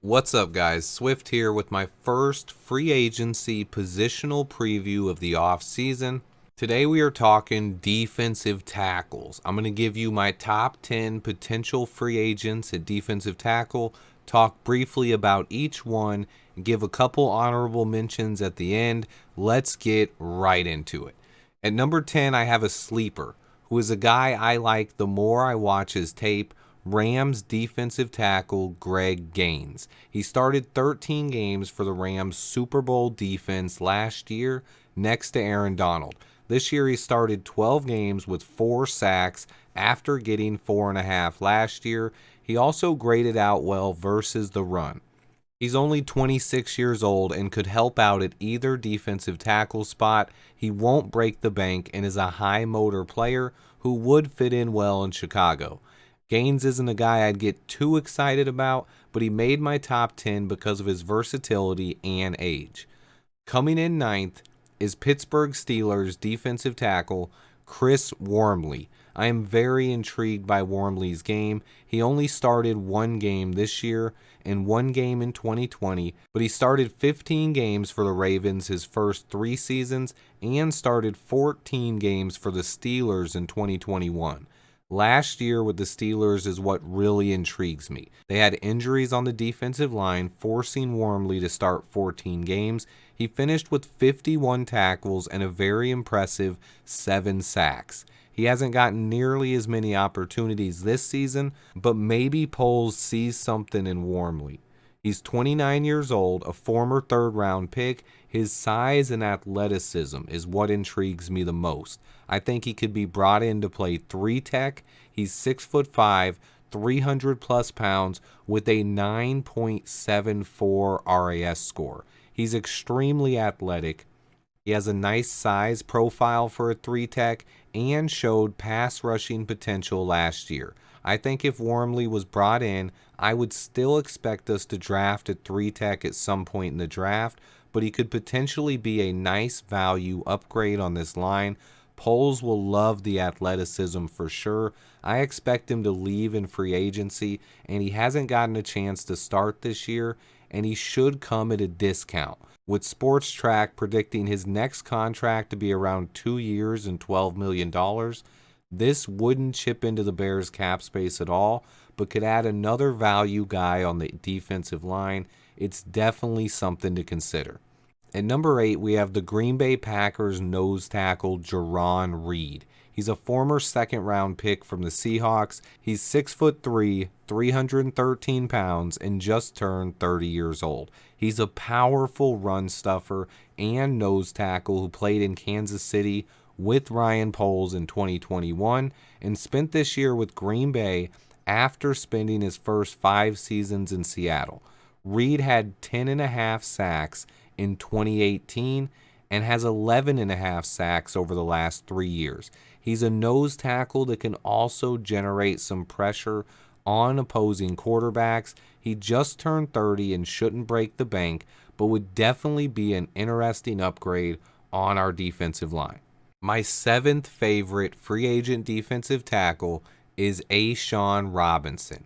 What's up, guys? Swift here with my first free agency positional preview of the offseason. Today we are talking defensive tackles. I'm going to give you my top 10 potential free agents at defensive tackle, talk briefly about each one, and give a couple honorable mentions at the end. Let's get right into it. At number 10, I have a sleeper, who is a guy I like the more I watch his tape. Rams defensive tackle Greg Gaines. He started 13 games for the Rams Super Bowl defense last year next to Aaron Donald. This year he started 12 games with 4 sacks after getting 4.5 last year. He also graded out well versus the run. He's only 26 years old and could help out at either defensive tackle spot. He won't break the bank and is a high motor player who would fit in well in Chicago. Gaines isn't a guy I'd get too excited about, but he made my top 10 because of his versatility and age. Coming in ninth is Pittsburgh Steelers defensive tackle Chris Wormley. I am very intrigued by Wormley's game. He only started one game this year and one game in 2020, but he started 15 games for the Ravens his first 3 seasons and started 14 games for the Steelers in 2021. Last year with the Steelers is what really intrigues me. They had injuries on the defensive line, forcing Wormley to start 14 games. He finished with 51 tackles and a very impressive 7 sacks. He hasn't gotten nearly as many opportunities this season, but maybe Poles sees something in Wormley. He's 29 years old, a former third-round pick. His size and athleticism is what intrigues me the most. I think he could be brought in to play 3-tech. He's 6'5", 300 plus pounds with a 9.74 RAS score. He's extremely athletic. He has a nice size profile for a 3-tech and showed pass rushing potential last year. I think if Wormley was brought in, I would still expect us to draft at 3-tech at some point in the draft, but he could potentially be a nice value upgrade on this line. Poles will love the athleticism for sure. I expect him to leave in free agency, and he hasn't gotten a chance to start this year, and he should come at a discount, with Sports Track predicting his next contract to be around 2 years and $12 million. This wouldn't chip into the Bears' cap space at all, but could add another value guy on the defensive line. It's definitely something to consider. At number 8, we have the Green Bay Packers nose tackle Jaron Reed. He's a former second-round pick from the Seahawks. He's 6'3", 313 pounds, and just turned 30 years old. He's a powerful run stuffer and nose tackle who played in Kansas City with Ryan Poles in 2021 and spent this year with Green Bay after spending his first 5 seasons in Seattle. Reed had 10.5 sacks in 2018 and has 11.5 sacks over the last 3 years. He's a nose tackle that can also generate some pressure on opposing quarterbacks. He just turned 30 and shouldn't break the bank, but would definitely be an interesting upgrade on our defensive line. My 7th favorite free agent defensive tackle is A'Shawn Robinson.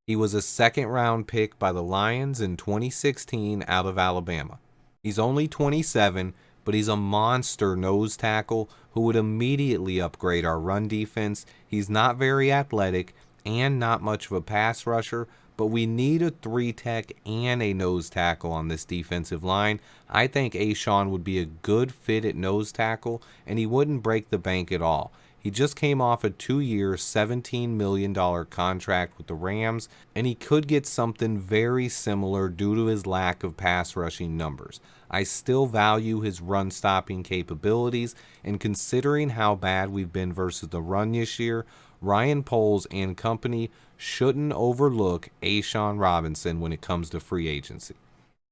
He was a second-round pick by the Lions in 2016 out of Alabama. He's only 27, but he's a monster nose tackle who would immediately upgrade our run defense. He's not very athletic and not much of a pass rusher, but we need a 3-tech and a nose tackle on this defensive line. I think A'Shawn would be a good fit at nose tackle, and he wouldn't break the bank at all. He just came off a 2-year, $17 million contract with the Rams, and he could get something very similar due to his lack of pass rushing numbers. I still value his run-stopping capabilities, and considering how bad we've been versus the run this year, Ryan Poles and company shouldn't overlook A'Shawn Robinson when it comes to free agency.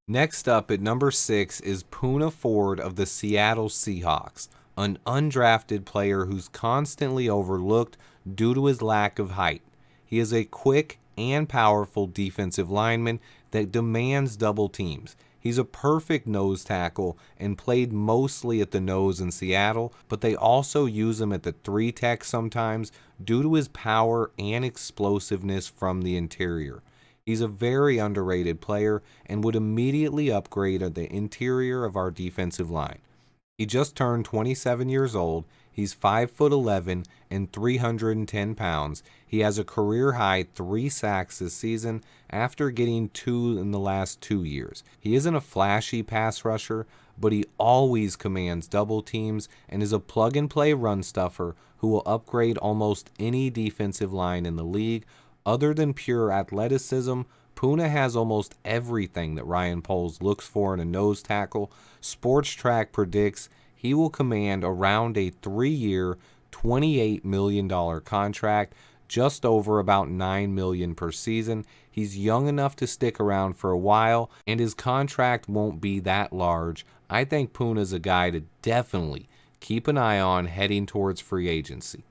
Next up at number 6 is Poona Ford of the Seattle Seahawks, an undrafted player who's constantly overlooked due to his lack of height. He is a quick and powerful defensive lineman that demands double teams. He's a perfect nose tackle and played mostly at the nose in Seattle, but they also use him at the 3-tech sometimes due to his power and explosiveness from the interior. He's a very underrated player and would immediately upgrade the interior of our defensive line. He just turned 27 years old. He's 5'11" and 310 pounds. He has a career high 3 sacks this season after getting 2 in the last 2 years. He isn't a flashy pass rusher, but he always commands double teams and is a plug and play run stuffer who will upgrade almost any defensive line in the league. Other than pure athleticism, Poona has almost everything that Ryan Poles looks for in a nose tackle. Sports Track predicts he will command around a 3-year, $28 million contract, just over about $9 million per season. He's young enough to stick around for a while, and his contract won't be that large. I think Poona's a guy to definitely keep an eye on heading towards free agency.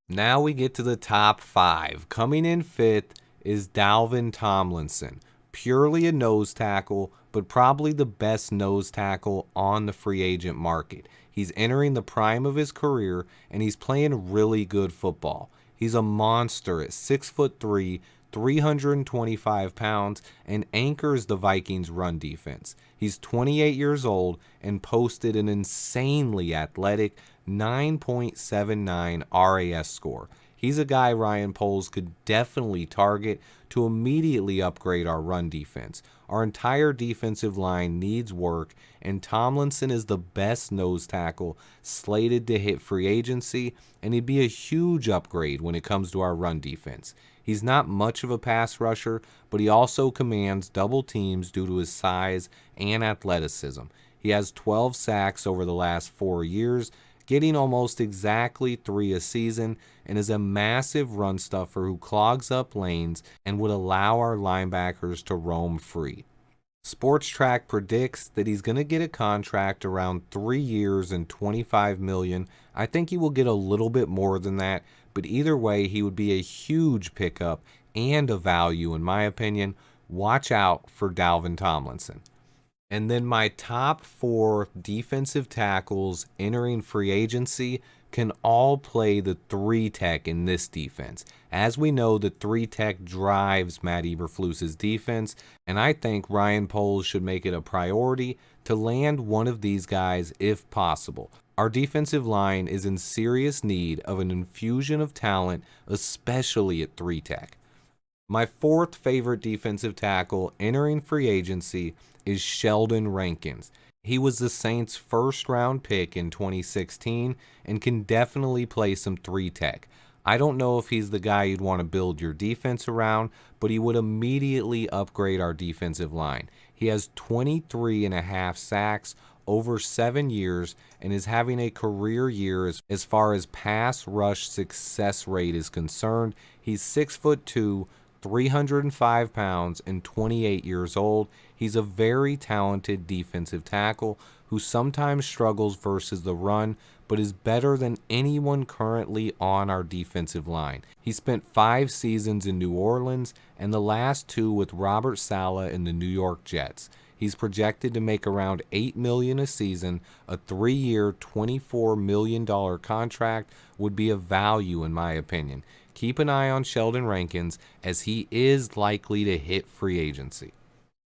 Now we get to the top 5. Coming in 5th is Dalvin Tomlinson. Purely a nose tackle, but probably the best nose tackle on the free agent market. He's entering the prime of his career, and he's playing really good football. He's a monster at 6'3", 325 pounds, and anchors the Vikings' run defense. He's 28 years old and posted an insanely athletic 9.79 RAS score. He's a guy Ryan Poles could definitely target to immediately upgrade our run defense. Our entire defensive line needs work, and Tomlinson is the best nose tackle slated to hit free agency, and he'd be a huge upgrade when it comes to our run defense. He's not much of a pass rusher, but he also commands double teams due to his size and athleticism. He has 12 sacks over the last 4 years, getting almost exactly 3 a season, and is a massive run stuffer who clogs up lanes and would allow our linebackers to roam free. Sports Track predicts that he's going to get a contract around 3 years and $25 million. I think he will get a little bit more than that, but either way, he would be a huge pickup and a value in my opinion. Watch out for Dalvin Tomlinson. And then my top 4 defensive tackles entering free agency can all play the 3-tech in this defense. As we know, the 3-tech drives Matt Eberflus's defense, and I think Ryan Poles should make it a priority to land one of these guys if possible. Our defensive line is in serious need of an infusion of talent, especially at 3-tech. My 4th favorite defensive tackle entering free agency is Sheldon Rankins. He was the Saints' first-round pick in 2016 and can definitely play some 3-tech. I don't know if he's the guy you'd want to build your defense around, but he would immediately upgrade our defensive line. He has 23.5 sacks over 7 years and is having a career year as far as pass rush success rate is concerned. He's 6'2", 305 pounds, and 28 years old. He's a very talented defensive tackle who sometimes struggles versus the run, but is better than anyone currently on our defensive line. He spent 5 seasons in New Orleans and the last 2 with Robert Saleh in the New York Jets. He's projected to make around $8 million a season. A 3-year, $24 million contract would be of value in my opinion. Keep an eye on Sheldon Rankins as he is likely to hit free agency.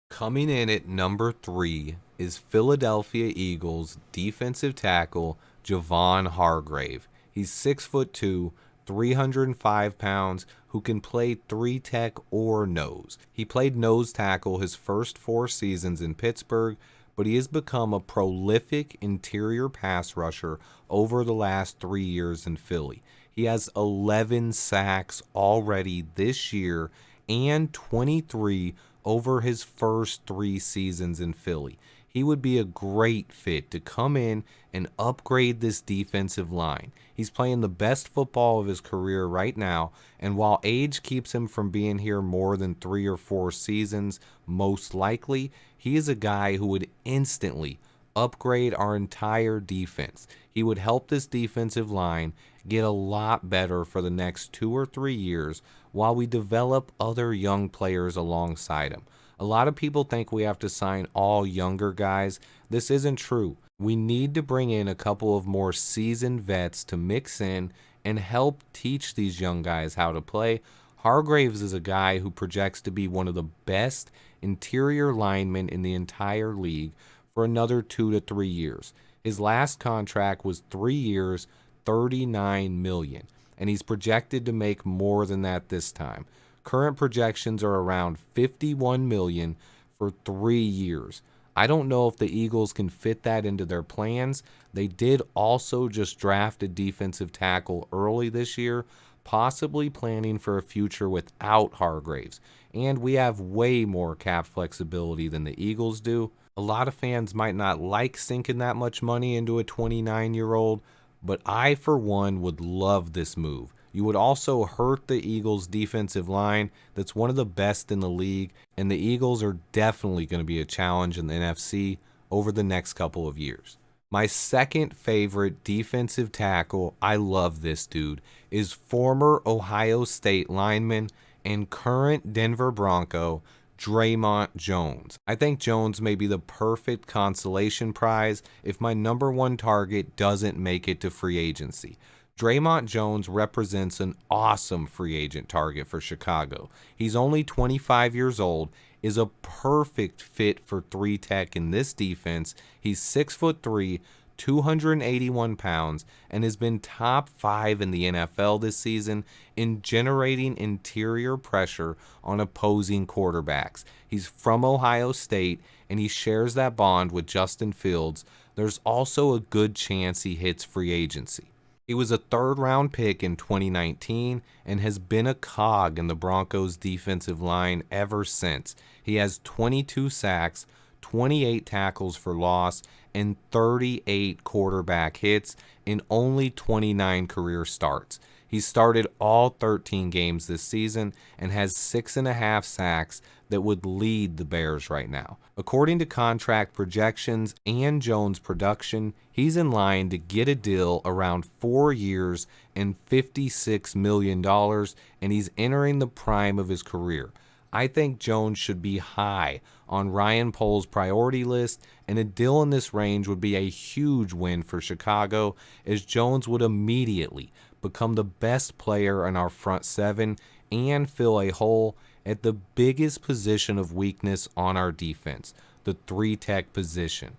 Coming in at number 3 is Philadelphia Eagles defensive tackle Javon Hargrave. He's 6'2", 305 pounds, who can play 3-tech or nose. He played nose tackle his first 4 seasons in Pittsburgh, but he has become a prolific interior pass rusher over the last 3 years in Philly. He has 11 sacks already this year and 23 over his first 3 seasons in Philly. He would be a great fit to come in and upgrade this defensive line. He's playing the best football of his career right now, and while age keeps him from being here more than 3 or 4 seasons, most likely, he is a guy who would instantly upgrade our entire defense. He would help this defensive line get a lot better for the next 2 or 3 years while we develop other young players alongside him. A lot of people think we have to sign all younger guys. This isn't true. We need to bring in a couple of more seasoned vets to mix in and help teach these young guys how to play. Hargraves is a guy who projects to be one of the best interior linemen in the entire league for another 2 to 3 years. His last contract was 3 years, $39 million, and he's projected to make more than that this time. Current projections are around $51 million for 3 years. I don't know if the Eagles can fit that into their plans. They did also just draft a defensive tackle early this year, possibly planning for a future without Hargraves. And we have way more cap flexibility than the Eagles do. A lot of fans might not like sinking that much money into a 29-year-old, but I, for one, would love this move. You would also hurt the Eagles' defensive line that's one of the best in the league, and the Eagles are definitely going to be a challenge in the NFC over the next couple of years. My second favorite defensive tackle, I love this dude, is former Ohio State lineman and current Denver Bronco, Draymond Jones. I think Jones may be the perfect consolation prize if my number one target doesn't make it to free agency. Draymond Jones represents an awesome free agent target for Chicago. He's only 25 years old, is a perfect fit for 3 tech in this defense. He's 6'3", 281 pounds, and has been top 5 in the NFL this season in generating interior pressure on opposing quarterbacks. He's from Ohio State, and he shares that bond with Justin Fields. There's also a good chance he hits free agency. He was a third-round pick in 2019 and has been a cog in the Broncos' defensive line ever since. He has 22 sacks, 28 tackles for loss, and 38 quarterback hits in only 29 career starts. He started all 13 games this season and has 6.5 sacks that would lead the Bears right now. According to contract projections and Jones' production, he's in line to get a deal around 4 years and $56 million, and he's entering the prime of his career. I think Jones should be high on Ryan Poles' priority list, and a deal in this range would be a huge win for Chicago, as Jones would immediately become the best player in our front seven and fill a hole at the biggest position of weakness on our defense, the 3 tech position.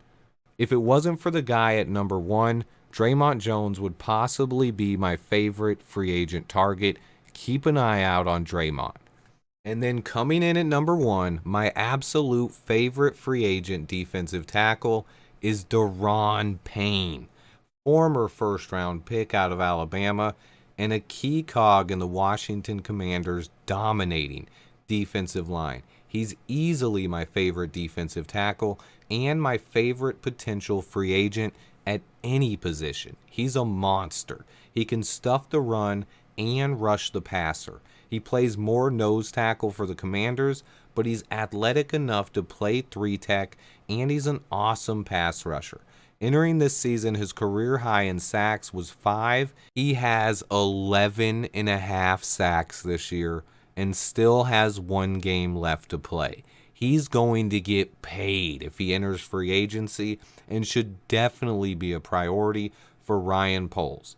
If it wasn't for the guy at number 1, Draymond Jones would possibly be my favorite free agent target. Keep an eye out on Draymond. And then coming in at number 1, my absolute favorite free agent defensive tackle is Duron Payne, former first-round pick out of Alabama and a key cog in the Washington Commanders' dominating defensive line. He's easily my favorite defensive tackle and my favorite potential free agent at any position. He's a monster. He can stuff the run and rush the passer. He plays more nose tackle for the Commanders, but he's athletic enough to play 3 tech, and he's an awesome pass rusher. Entering this season, his career high in sacks was 5. He has 11.5 sacks this year and still has 1 game left to play. He's going to get paid if he enters free agency and should definitely be a priority for Ryan Poles.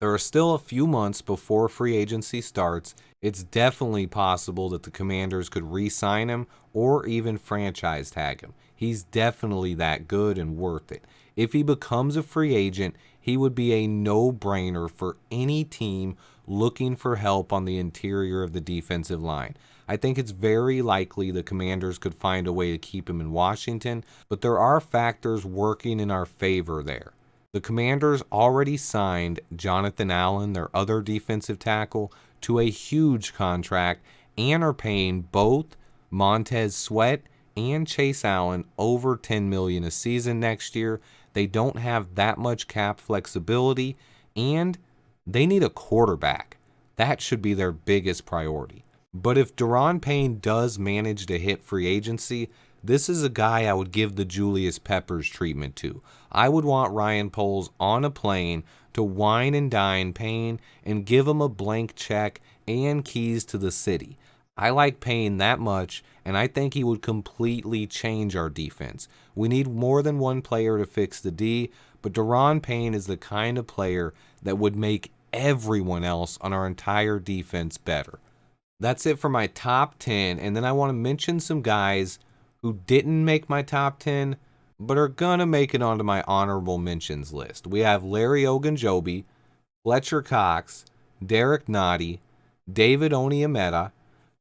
There are still a few months before free agency starts. It's definitely possible that the Commanders could re-sign him or even franchise tag him. He's definitely that good and worth it. If he becomes a free agent, he would be a no-brainer for any team looking for help on the interior of the defensive line. I think it's very likely the Commanders could find a way to keep him in Washington, but there are factors working in our favor there. The Commanders already signed Jonathan Allen, their other defensive tackle, to a huge contract and are paying both Montez Sweat and Chase Allen over $10 million a season next year. They don't have that much cap flexibility, and they need a quarterback. That should be their biggest priority. But if Duron Payne does manage to hit free agency, this is a guy I would give the Julius Peppers treatment to. I would want Ryan Poles on a plane to wine and dine Payne and give him a blank check and keys to the city. I like Payne that much, and I think he would completely change our defense. We need more than one player to fix the D, but Duron Payne is the kind of player that would make everyone else on our entire defense better. That's it for my top 10. And then I want to mention some guys who didn't make my top 10, but are going to make it onto my honorable mentions list. We have Larry Ogunjobi, Fletcher Cox, Derek Nottie, David Onyemeta,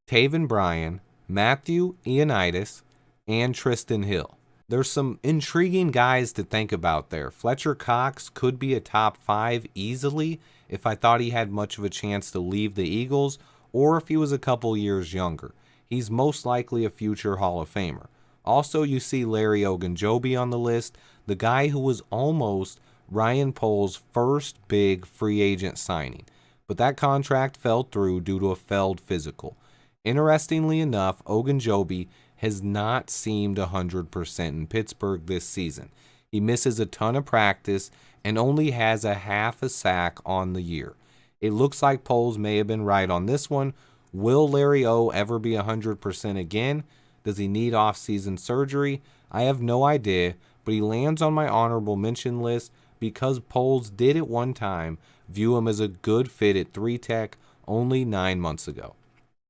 Taven Bryan, Matthew Ioannidis, and Tristan Hill. There's some intriguing guys to think about there. Fletcher Cox could be a top 5 easily if I thought he had much of a chance to leave the Eagles, or if he was a couple years younger. He's most likely a future Hall of Famer. Also, you see Larry Ogunjobi on the list, the guy who was almost Ryan Poles' first big free agent signing. But that contract fell through due to a failed physical. Interestingly enough, Ogunjobi has not seemed 100% in Pittsburgh this season. He misses a ton of practice and only has a half a sack on the year. It looks like Poles may have been right on this one. Will Larry O ever be 100% again? Does he need off-season surgery? I have no idea, but he lands on my honorable mention list because Poles did at one time view him as a good fit at 3-tech only 9 months ago.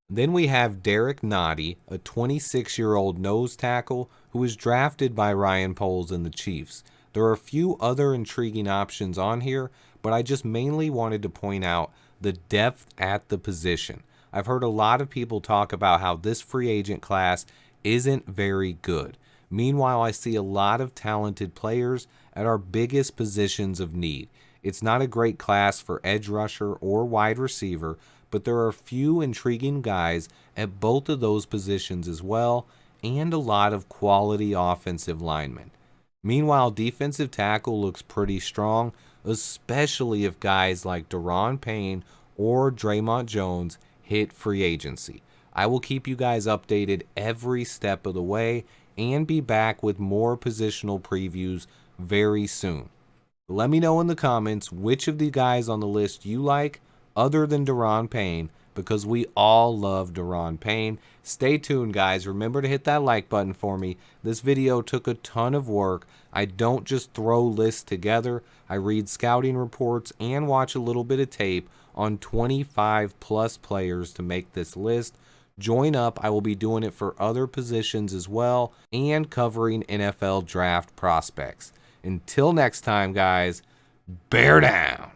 Then we have Derek Nottie, a 26-year-old nose tackle who was drafted by Ryan Poles and the Chiefs. There are a few other intriguing options on here, but I just mainly wanted to point out the depth at the position. I've heard a lot of people talk about how this free agent class isn't very good. Meanwhile, I see a lot of talented players at our biggest positions of need. It's not a great class for edge rusher or wide receiver, but there are a few intriguing guys at both of those positions as well, and a lot of quality offensive linemen. Meanwhile, defensive tackle looks pretty strong, especially if guys like Duron Payne or Draymond Jones hit free agency. I will keep you guys updated every step of the way and be back with more positional previews very soon. Let me know in the comments which of the guys on the list you like other than Duron Payne, because we all love Duron Payne. Stay tuned, guys. Remember to hit that like button for me. This video took a ton of work. I don't just throw lists together. I read scouting reports and watch a little bit of tape on 25 plus players to make this list. Join up. I will be doing it for other positions as well and covering NFL draft prospects. Until next time, guys, bear down.